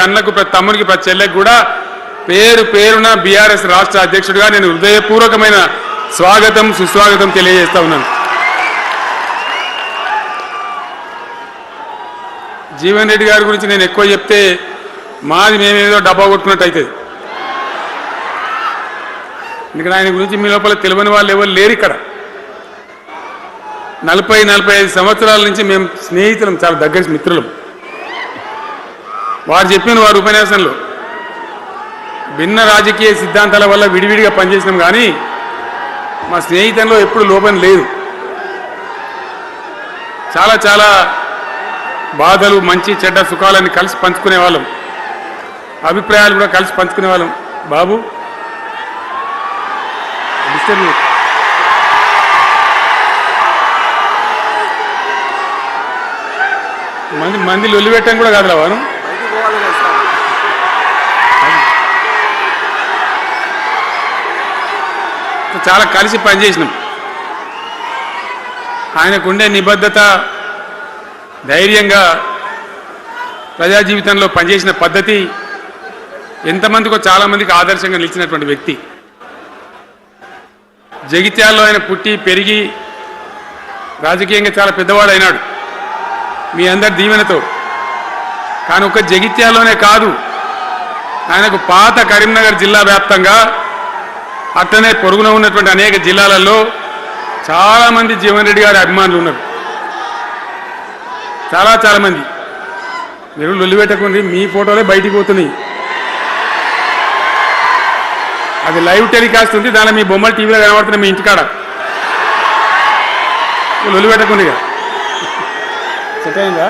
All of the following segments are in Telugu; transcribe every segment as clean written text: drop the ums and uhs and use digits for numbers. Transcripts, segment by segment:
అన్నకు ప్రతి తమ్మునికి ప్రతి చెల్లెకి కూడా పేరు పేరున బీఆర్ఎస్ రాష్ట్ర అధ్యక్షుడిగా నేను హృదయపూర్వకమైన స్వాగతం సుస్వాగతం తెలియజేస్తా ఉన్నాను. జీవన్ రెడ్డి గారి గురించి నేను ఎక్కువ చెప్తే మాది మేమేదో డబ్బా కొట్టుకున్నట్టు అవుతుంది. ఎందుకంటే ఆయన గురించి మీ లోపల తెలియని వాళ్ళు ఎవరు లేరు. ఇక్కడ 40-45 సంవత్సరాల నుంచి మేము స్నేహితులం, చాలా దగ్గర మిత్రులం. వారు చెప్పిన వారి ఉపన్యాసంలో భిన్న రాజకీయ సిద్ధాంతాల వల్ల విడివిడిగా పనిచేసినాం, కానీ మా స్నేహితంలో ఎప్పుడు లోపం లేదు. చాలా చాలా బాధలు, మంచి చెడ్డ సుఖాలన్నీ కలిసి పంచుకునే వాళ్ళం, అభిప్రాయాలు కూడా కలిసి పంచుకునే వాళ్ళం. బాబు మంది లొల్లి పెట్టడం కూడా కాదురా వారు. చాలా కలిసి పనిచేసినాం. ఆయనకుండే నిబద్ధత, ధైర్యంగా ప్రజా జీవితంలో పనిచేసిన పద్ధతి ఎంతమందికో చాలామందికి ఆదర్శంగా నిలిచినటువంటి వ్యక్తి. జగిత్యాల్లో ఆయన పుట్టి పెరిగి రాజకీయంగా చాలా పెద్దవాడు అయినాడు మీ అందరి దీవెనతో. కానీ ఒక్క జగిత్యాల్లోనే కాదు, ఆయనకు పాత కరీంనగర్ జిల్లా వ్యాప్తంగా అట్లనే పొరుగున ఉన్నటువంటి అనేక జిల్లాలలో చాలామంది జీవన్ రెడ్డి గారి అభిమానులు ఉన్నారు. చాలా చాలా మంది. మీరు లొల్లి పెట్టకండి, మీ ఫోటోలే బయటికి పోతున్నాయి. అది లైవ్ టెలికాస్ట్ ఉంది, దానిలో మీ బొమ్మలు టీవీలో కనబడుతున్నాయి మీ ఇంటికాడ. లొల్లి పెట్టకండి. ఇక సెట్ అయిందా?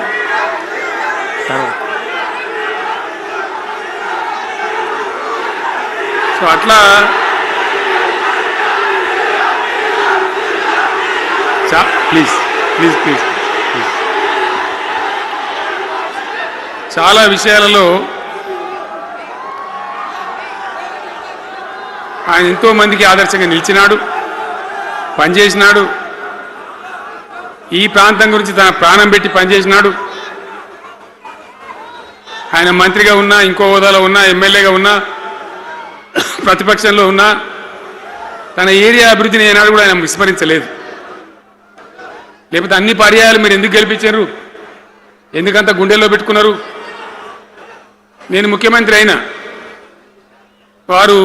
సో అట్లా ప్లీజ్ ప్లీజ్ ప్లీజ్ ప్లీజ్ చాలా విషయాలలో ఆయన ఎంతో మందికి ఆదర్శంగా నిలిచినాడు, పనిచేసినాడు. ఈ ప్రాంతం గురించి తన ప్రాణం పెట్టి పనిచేసినాడు. ఆయన మంత్రిగా ఉన్నా, ఇంకో హోదాలో ఉన్నా, ఎమ్మెల్యేగా ఉన్నా, ప్రతిపక్షంలో ఉన్నా తన ఏరియా అభివృద్ధిని ఏనాడు కూడా ఆయన విస్మరించలేదు. లేకపోతే అన్ని పర్యాయాలు మీరు ఎందుకు గెలిపించారు, ఎందుకంత గుండెల్లో పెట్టుకున్నారు? నేను ముఖ్యమంత్రి అయినా వారు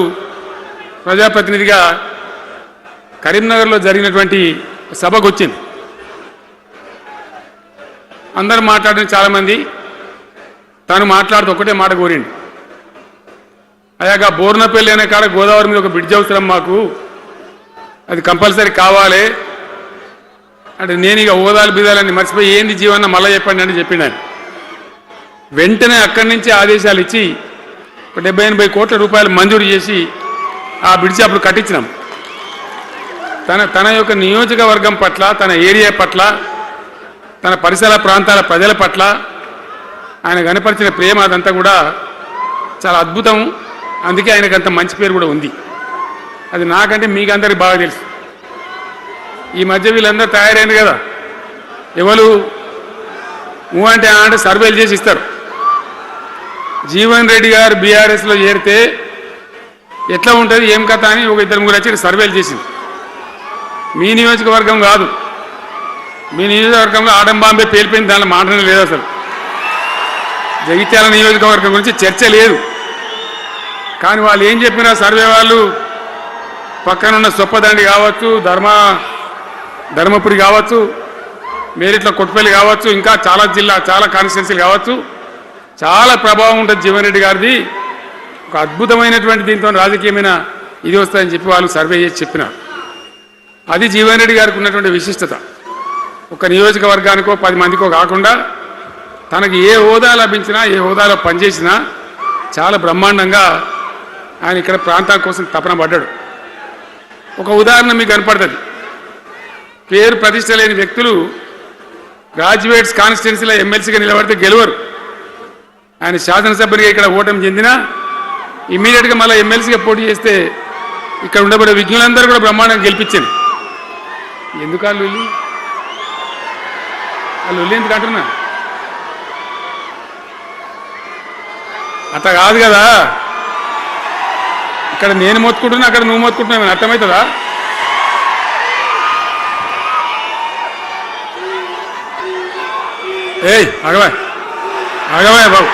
ప్రజాప్రతినిధిగా కరీంనగర్లో జరిగినటువంటి సభకు వచ్చింది. అందరూ మాట్లాడిన చాలామంది, తాను మాట్లాడుతూ ఒకటే మాట కోరిండు. అయ్యాక బోర్నపల్లి అనే కాడ గోదావరి మీద ఒక బ్రిడ్జ్ అవసరం మాకు, అది కంపల్సరీ కావాలి అంటే నేను ఇక హోదాలు బీదాలని మర్చిపోయి ఏంది జీవన్న మళ్ళీ చెప్పండి అని చెప్పిండు ఆయన. వెంటనే అక్కడి నుంచి ఆదేశాలు ఇచ్చి 70-80 కోట్ల రూపాయలు మంజూరు చేసి ఆ బ్రిడ్జి అప్పుడు కట్టించినాం. తన యొక్క నియోజకవర్గం పట్ల, తన ఏరియా పట్ల, తన పరిసర ప్రాంతాల ప్రజల పట్ల ఆయన కనపరిచిన ప్రేమ అదంతా కూడా చాలా అద్భుతం. అందుకే ఆయనకు అంత మంచి పేరు కూడా ఉంది. అది నాకంటే మీకు అందరికి బాగా తెలుసు. ఈ మధ్య వీళ్ళందరూ తయారైంది కదా, ఎవరు అంటే సర్వేలు చేసి ఇస్తారు. జీవన్ రెడ్డి గారు బీఆర్ఎస్లో చేరితే ఎట్లా ఉంటుంది ఏం కథ అని ఒక 2-3 వచ్చి సర్వేలు చేసింది. మీ నియోజకవర్గం కాదు, మీ నియోజకవర్గంలో ఆడం బాంబే పేలిపోయింది, దానిలో మాటనే లేదు. అసలు జగిత్యాల నియోజకవర్గం గురించి చర్చ లేదు. కానీ వాళ్ళు ఏం చెప్పినా సర్వే వాళ్ళు పక్కనున్న సొప్పదండి కావచ్చు, ధర్మపురి కావచ్చు, మేరిట్ల కొట్టుపల్లి కావచ్చు, ఇంకా చాలా చాలా కాన్స్టిట్యున్సీలు కావచ్చు, చాలా ప్రభావం ఉంటుంది జీవన్ రెడ్డి గారిది. ఒక అద్భుతమైనటువంటి దీంతో రాజకీయమైన ఇది వస్తుందని చెప్పి వాళ్ళు సర్వే చేసి చెప్పినారు. అది జీవన్ రెడ్డి గారికి ఉన్నటువంటి విశిష్టత. ఒక నియోజకవర్గానికో 10 మందికో కాకుండా తనకు ఏ హోదా లభించినా, ఏ హోదాలో పనిచేసినా చాలా బ్రహ్మాండంగా ఆయన ఇక్కడ ప్రాంతం కోసం తపన పడ్డాడు. ఒక ఉదాహరణ మీకు కనపడుతుంది. పేరు ప్రతిష్ట లేని వ్యక్తులు గ్రాడ్యుయేట్స్ కాన్స్టిట్యున్సీలో ఎమ్మెల్సీగా నిలబడితే గెలవరు. ఆయన శాసనసభ్యుడిగా ఇక్కడ ఓటమి చెందినా ఇమ్మీడియట్గా మళ్ళీ ఎమ్మెల్సీగా పోటీ చేస్తే ఇక్కడ ఉండబడే విజ్ఞులందరూ కూడా బ్రహ్మాండంగా గెలిపించింది. ఎందుకు వాళ్ళు ఎందుకు అంటున్నా? అట్లా కాదు కదా, ఇక్కడ నేను మొత్తుకుంటున్నా అక్కడ నువ్వు మొత్తుకుంటున్నావు, అర్థమవుతుందా? ఏయ్ అగవా బాబు.